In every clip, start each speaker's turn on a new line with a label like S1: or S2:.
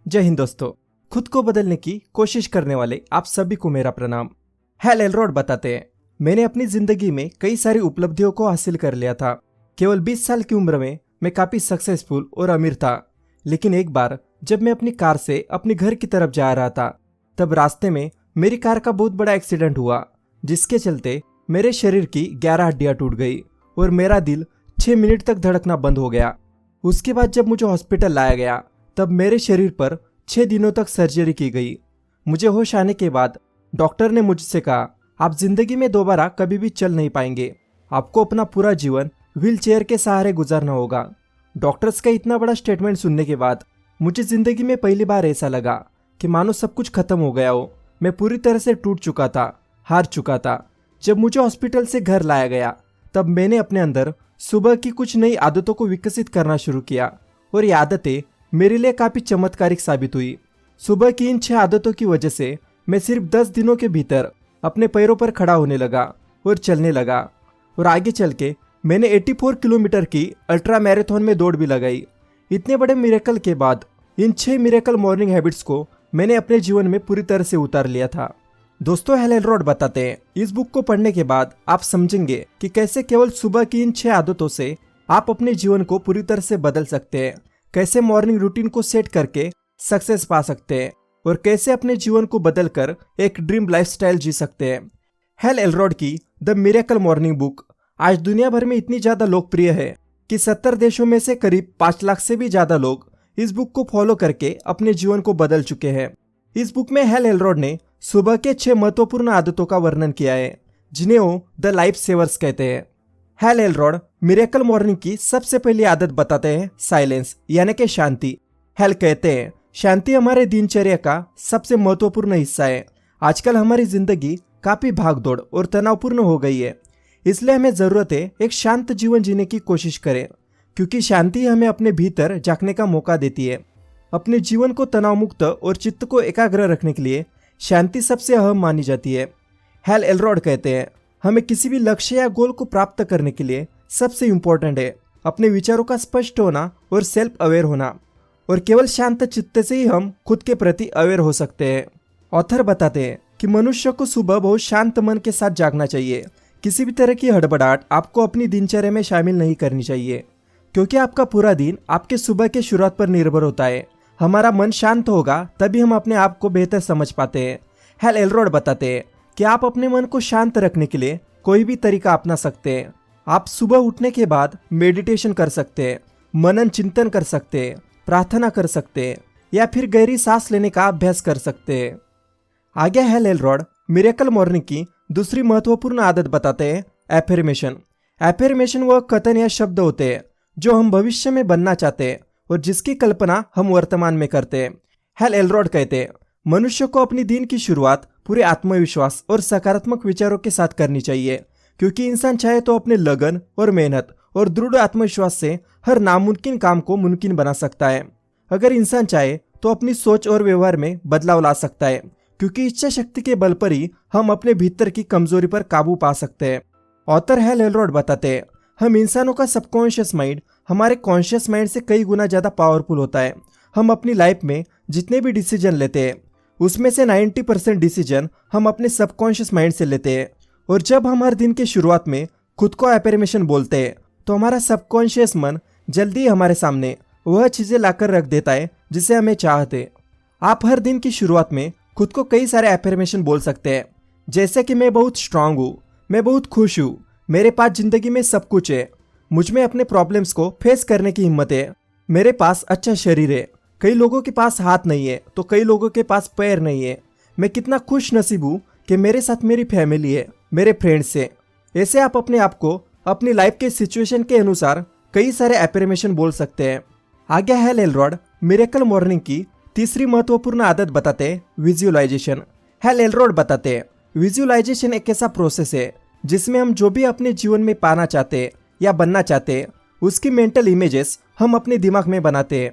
S1: जय हिंद दोस्तों। खुद को बदलने की कोशिश करने वाले आप सभी को मेरा प्रणाम। हैल एलरॉड बताते हैं, मैंने अपनी जिंदगी में कई सारी उपलब्धियों को हासिल कर लिया था। केवल 20 साल की उम्र में मैं काफी सक्सेसफुल और अमीर था। लेकिन एक बार जब मैं अपनी कार से अपने घर की तरफ जा रहा था, तब रास्ते में मेरी कार का बहुत बड़ा एक्सीडेंट हुआ, जिसके चलते मेरे शरीर की 11 हड्डियां टूट गई और मेरा दिल 6 मिनट तक धड़कना बंद हो गया। उसके बाद जब मुझे हॉस्पिटल लाया गया, तब मेरे शरीर पर 6 दिनों तक सर्जरी की गई। मुझे होश आने के बाद डॉक्टर ने मुझसे कहा, आप जिंदगी में दोबारा कभी भी चल नहीं पाएंगे, आपको अपना पूरा जीवन व्हील चेयर के सहारे गुजारना होगा। डॉक्टर्स का इतना बड़ा स्टेटमेंट सुनने के बाद मुझे जिंदगी में पहली बार ऐसा लगा कि मानो सब कुछ खत्म हो गया हो। मैं पूरी तरह से टूट चुका था, हार चुका था। जब मुझे हॉस्पिटल से घर लाया गया, तब मैंने अपने अंदर सुबह की कुछ नई आदतों को विकसित करना शुरू किया और ये आदतें मेरे लिए काफी चमत्कारिक साबित हुई। सुबह की इन 6 आदतों की वजह से मैं सिर्फ 10 दिनों के भीतर अपने पैरों पर खड़ा होने लगा और चलने लगा, और आगे चल के मैंने 84 किलोमीटर की अल्ट्रा मैराथन में दौड़ भी लगाई। इतने बड़े मिरेकल के बाद इन 6 मिरेकल मॉर्निंग हैबिट्स को मैंने अपने जीवन में पूरी तरह से उतार लिया था। दोस्तों, हैल एलरॉड बताते हैं, इस बुक को पढ़ने के बाद आप समझेंगे कि कैसे केवल सुबह की इन 6 आदतों से आप अपने जीवन को पूरी तरह से बदल सकते हैं, कैसे मॉर्निंग रूटीन को सेट करके सक्सेस पा सकते हैं और कैसे अपने जीवन को बदलकर एक ड्रीम लाइफस्टाइल जी सकते हैं। हैल एलरॉड की द मिरेकल मॉर्निंग बुक आज दुनिया भर में इतनी ज्यादा लोकप्रिय है कि 70 देशों में से करीब 5 लाख से भी ज्यादा लोग इस बुक को फॉलो करके अपने जीवन को बदल चुके हैं। इस बुक में हैल एलरॉड ने सुबह के 6 महत्वपूर्ण आदतों का वर्णन किया है, जिन्हें वो द लाइफ सेवर्स कहते हैं। हैल एलरॉड मिरेकल मॉर्निंग की सबसे पहली आदत बताते हैं साइलेंस, यानी कि शांति। हैल कहते हैं, शांति हमारे दिनचर्या का सबसे महत्वपूर्ण हिस्सा है। आजकल हमारी जिंदगी काफी भागदौड़ और तनावपूर्ण हो गई है, इसलिए हमें जरूरत है एक शांत जीवन जीने की कोशिश करें, क्योंकि शांति हमें अपने भीतर झांकने का मौका देती है। अपने जीवन को तनाव मुक्त और चित्त को एकाग्र रखने के लिए शांति सबसे अहम मानी जाती है। हैल एलरॉड कहते हैं, हमें किसी भी लक्ष्य या गोल को प्राप्त करने के लिए सबसे इम्पोर्टेंट है अपने विचारों का स्पष्ट होना और सेल्फ अवेयर होना, और केवल शांत चित्त से ही हम खुद के प्रति अवेयर हो सकते हैं। ऑथर बताते हैं कि मनुष्य को सुबह बहुत शांत मन के साथ जागना चाहिए। किसी भी तरह की हड़बड़ाहट आपको अपनी दिनचर्या में शामिल नहीं करनी चाहिए, क्योंकि आपका पूरा दिन आपके सुबह के शुरुआत पर निर्भर होता है। हमारा मन शांत होगा तभी हम अपने आप को बेहतर समझ पाते हैं। हैल एलरॉड बताते हैं कि आप अपने मन को शांत रखने के लिए कोई भी तरीका अपना सकते हैं। आप सुबह उठने के बाद मेडिटेशन कर सकते हैं, मनन चिंतन कर सकते हैं, प्रार्थना कर सकते हैं, या फिर गहरी सांस लेने का अभ्यास कर सकते हैं। आगे हैल एलरॉड मिरेकल मॉर्निंग की दूसरी महत्वपूर्ण आदत बताते हैं एफर्मेशन। एफर्मेशन वह कथन या शब्द होते हैं जो हम भविष्य में बनना चाहते हैं और जिसकी कल्पना हम वर्तमान में करते हैं। हैल एलरॉड कहते हैं, मनुष्य को अपनी दिन की शुरुआत पूरे आत्मविश्वास और सकारात्मक विचारों के साथ करनी चाहिए, क्योंकि इंसान चाहे तो अपने लगन और मेहनत और दृढ़ आत्मविश्वास से हर नामुमकिन काम को मुमकिन बना सकता है। अगर इंसान चाहे तो अपनी सोच और व्यवहार में बदलाव ला सकता है, क्योंकि इच्छा शक्ति के बल पर ही हम अपने भीतर की कमजोरी पर काबू पा सकते हैं। ऑथर हैल एलरॉड बताते हैं, हम इंसानों का सबकॉन्शियस माइंड हमारे कॉन्शियस माइंड से कई गुना ज्यादा पावरफुल होता है। हम अपनी लाइफ में जितने भी डिसीजन लेते हैं, उसमें से 90% डिसीजन हम अपने सबकॉन्शियस माइंड से लेते हैं। और जब हम हर दिन की शुरुआत में खुद को एफर्मेशन बोलते हैं, तो हमारा सबकॉन्शियस मन जल्दी ही हमारे सामने वह चीजें लाकर रख देता है जिसे हमें चाहते। आप हर दिन की शुरुआत में खुद को कई सारे एफर्मेशन बोल सकते हैं, जैसे कि मैं बहुत स्ट्रांग हूँ, मैं बहुत खुश हूँ, मेरे पास जिंदगी में सब कुछ है, मुझ में अपने प्रॉब्लम्स को फेस करने की हिम्मत है, मेरे पास अच्छा शरीर है, कई लोगों के पास हाथ नहीं है तो कई लोगों के पास पैर नहीं है, मैं कितना खुश नसीब हूँ कि मेरे साथ मेरी फैमिली है, मेरे फ्रेंड्स है। ऐसे आप अपने आप को अपनी लाइफ के सिचुएशन के अनुसार कई सारे एफर्मेशन बोल सकते हैं। आगे हैल एलरॉड मिरेकल मॉर्निंग की तीसरी महत्वपूर्ण आदत बताते हैं विजुअलाइजेशन। हैल एलरॉड बताते हैं, विजुअलाइजेशन एक ऐसा प्रोसेस है जिसमें हम जो भी अपने जीवन में पाना चाहते हैं या बनना चाहते हैं, उसकी मेंटल इमेजेस हम अपने दिमाग में बनाते हैं।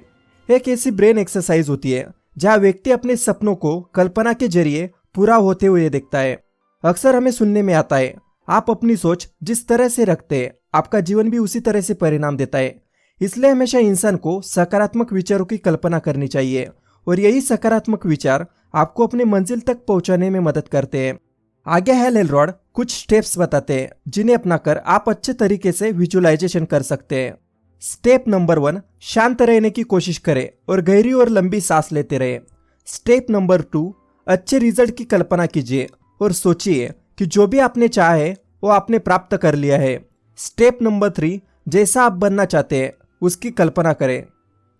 S1: एक ऐसी ब्रेन एक्सरसाइज होती है जहाँ व्यक्ति अपने सपनों को कल्पना के जरिए पूरा होते हुए देखता है। अक्सर हमें सुनने में आता है, आप अपनी सोच जिस तरह से रखते हैं आपका जीवन भी उसी तरह से परिणाम देता है। इसलिए हमेशा इंसान को सकारात्मक विचारों की कल्पना करनी चाहिए और यही सकारात्मक विचार आपको अपने मंजिल तक पहुंचाने में मदद करते हैं। आगे हेल एलरॉड कुछ स्टेप्स बताते हैं जिन्हें अपनाकर आप अच्छे तरीके से विजुअलाइजेशन कर सकते हैं। स्टेप नंबर 1, शांत रहने की कोशिश करें और गहरी और लंबी सांस लेते रहे। स्टेप नंबर 2, अच्छे रिजल्ट की कल्पना कीजिए और सोचिए कि जो भी आपने चाहा है वो आपने प्राप्त कर लिया है। स्टेप नंबर 3, जैसा आप बनना चाहते हैं उसकी कल्पना करें।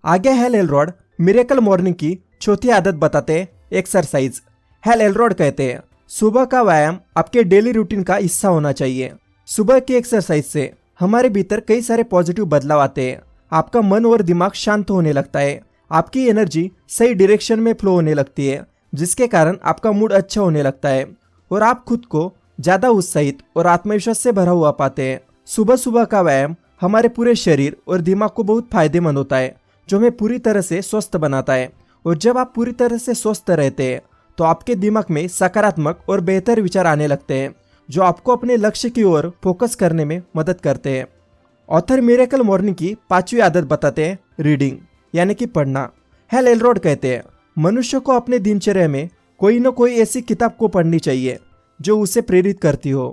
S1: आगे हेल एलरॉड मिरेकल मॉर्निंग की चौथी आदत बताते हैं, एक्सरसाइज। हेल एलरॉड कहते हैं सुबह का व्यायाम आपके डेली रूटीन का हिस्सा होना चाहिए। सुबह की एक्सरसाइज से हमारे भीतर कई सारे पॉजिटिव बदलाव आते हैं। आपका मन और दिमाग शांत होने लगता है, आपकी एनर्जी सही डायरेक्शन में फ्लो होने लगती है, जिसके कारण आपका मूड अच्छा होने लगता है और आप खुद को ज्यादा उत्साहित और आत्मविश्वास से भरा हुआ पाते हैं। सुबह सुबह का व्यायाम हमारे पूरे शरीर और दिमाग को बहुत फायदेमंद होता है, जो हमें पूरी तरह से स्वस्थ बनाता है। और जब आप पूरी तरह से स्वस्थ रहते हैं तो आपके दिमाग में सकारात्मक और बेहतर विचार आने लगते हैं, जो आपको अपने लक्ष्य की ओर फोकस करने में मदद करते हैं। ऑथर मिरेकल मॉर्निंग की 5वीं आदत बताते हैं, रीडिंग यानी कि पढ़ना। हेल एलरॉड कहते हैं मनुष्य को अपने दिनचर्या में कोई न कोई ऐसी किताब को पढ़नी चाहिए जो उसे प्रेरित करती हो।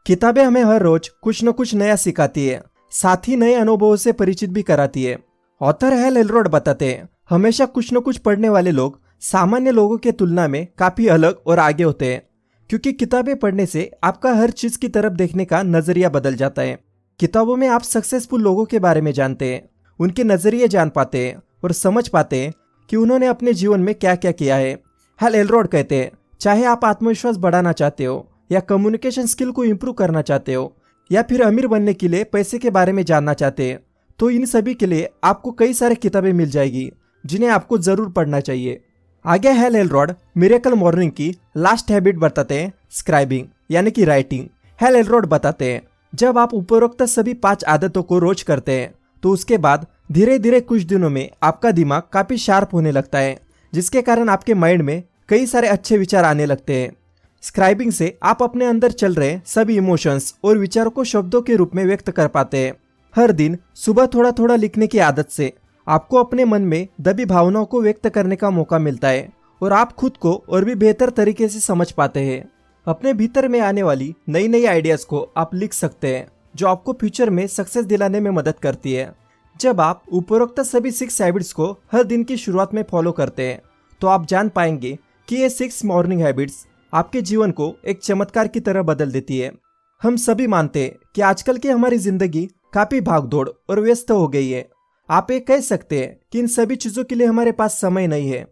S1: किताबें हमें हर रोज कुछ न कुछ नया सिखाती है, साथ ही नए अनुभवों से परिचित भी कराती है। ऑथर हेल एलरॉड बताते हैं हमेशा कुछ न कुछ पढ़ने वाले लोग सामान्य लोगों के तुलना में काफी अलग और आगे होते हैं, क्योंकि किताबें पढ़ने से आपका हर चीज की तरफ देखने का नजरिया बदल जाता है। किताबों में आप सक्सेसफुल लोगों के बारे में जानते हैं, उनके नजरिए जान पाते हैं और समझ पाते हैं कि उन्होंने अपने जीवन में क्या क्या किया है। हेल एलरॉड कहते हैं चाहे आप आत्मविश्वास बढ़ाना चाहते हो या कम्युनिकेशन स्किल को इम्प्रूव करना चाहते हो या फिर अमीर बनने के लिए पैसे के बारे में जानना चाहते हैं, तो इन सभी के लिए आपको कई सारी किताबें मिल जाएगी जिन्हें आपको जरूर पढ़ना चाहिए। आगे हेल एलरॉड मिरेकल मॉर्निंग की लास्ट हैबिट बताते हैं, स्क्राइबिंग यानी कि राइटिंग। हेल एलरॉड बताते हैं जब आप उपरोक्त सभी 5 आदतों को रोज करते हैं तो उसके बाद धीरे धीरे कुछ दिनों में आपका दिमाग काफी शार्प होने लगता है, जिसके कारण आपके माइंड में कई सारे अच्छे विचार आने लगते हैं। स्क्राइबिंग से आप अपने अंदर चल रहे सभी इमोशंस और विचारों को शब्दों के रूप में व्यक्त कर पाते हैं। हर दिन सुबह थोड़ा थोड़ा लिखने की आदत से आपको अपने मन में दबी भावनाओं को व्यक्त करने का मौका मिलता है और आप खुद को और भी बेहतर तरीके से समझ पाते हैं। अपने भीतर में आने वाली नई नई आइडियाज को आप लिख सकते हैं, जो आपको फ्यूचर में सक्सेस दिलाने में मदद करती है। जब आप उपरोक्त सभी 6 हैबिट्स को हर दिन की शुरुआत में फॉलो करते हैं तो आप जान पाएंगे कि ये 6 मॉर्निंग हैबिट्स आपके जीवन को एक चमत्कार की तरह बदल देती है। हम सभी मानते हैं कि आजकल की हमारी जिंदगी काफी भागदौड़ और व्यस्त हो गई है। आप ये कह सकते हैं कि इन सभी चीजों के लिए हमारे पास समय नहीं है।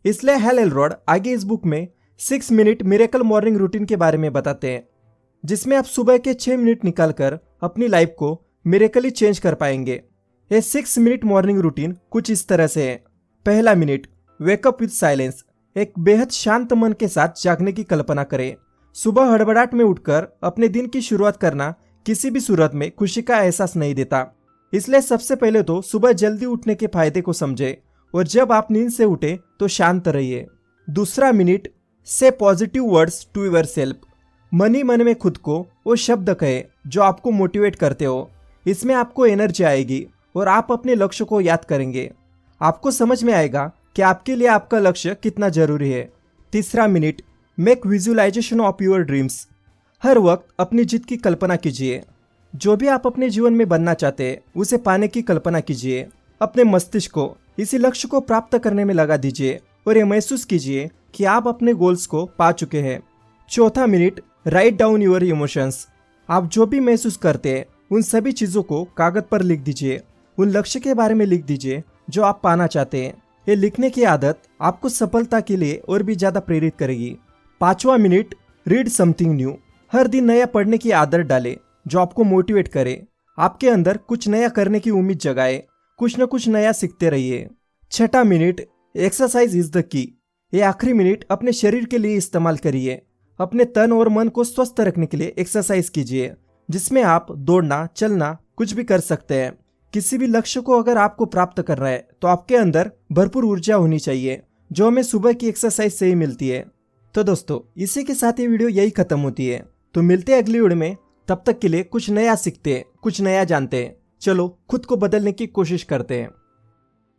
S1: इसलिए हेल एलरॉड आगे इस बुक में 6 मिनट मिरेकल मॉर्निंग रूटीन के बारे में बताते हैं, जिसमें आप सुबह के 6 मिनट निकालकर अपनी लाइफ को मिरेकली चेंज कर पाएंगे। ये 6 मिनट मॉर्निंग रूटीन कुछ इस तरह से है। पहला मिनट, वेकअप विद साइलेंस। एक बेहद शांत मन के साथ जागने की कल्पना करें। सुबह हड़बड़ाहट में उठकर अपने दिन की शुरुआत करना किसी भी सूरत में खुशी का एहसास नहीं देता। इसलिए सबसे पहले तो सुबह जल्दी उठने के फायदे को समझे और जब आप नींद से उठे तो शांत रहिए। दूसरा मिनट, say positive words to yourself. मन ही मन में खुद को वो शब्द कहे जो आपको मोटिवेट करते हो। इसमें आपको एनर्जी आएगी और आप अपने लक्ष्य को याद करेंगे। आपको समझ में आएगा कि आपके लिए आपका लक्ष्य कितना जरूरी है। तीसरा minute, make visualization of your dreams. हर वक्त अपनी जीत की कल्पना कीजिए। जो भी आप अपने जीवन में बनना चाहते हैं उसे पाने की कल्पना कीजिए। अपने मस्तिष्क को इसी लक्ष्य को प्राप्त करने में लगा दीजिए और ये महसूस कीजिए कि आप अपने गोल्स को पा चुके हैं। चौथा minute, write down your emotions. आप जो भी महसूस करते हैं उन सभी चीजों को कागज पर लिख दीजिए। उन लक्ष्य के बारे में लिख दीजिए जो आप पाना चाहते हैं। ये लिखने की आदत आपको सफलता के लिए और भी ज्यादा प्रेरित करेगी। पांचवा मिनट, रीड समथिंग न्यू। हर दिन नया पढ़ने की आदत डालें जो आपको मोटिवेट करे, आपके अंदर कुछ नया करने की उम्मीद जगाए। कुछ न कुछ नया सीखते रहिए। छठा minute, exercise is the key. ये आखिरी मिनट अपने शरीर के लिए इस्तेमाल करिए। अपने तन और मन को स्वस्थ रखने के लिए एक्सरसाइज कीजिए, जिसमें आप दौड़ना, चलना कुछ भी कर सकते हैं। किसी भी लक्ष्य को अगर आपको प्राप्त करना है तो आपके अंदर भरपूर ऊर्जा होनी चाहिए, जो हमें सुबह की एक्सरसाइज से ही मिलती है। तो दोस्तों, इसी के साथ ये वीडियो यही खत्म होती है। तो मिलते हैं अगली वीडियो में। तब तक के लिए कुछ नया सीखते हैं, कुछ नया जानते हैं। चलो खुद को बदलने की कोशिश करते हैं।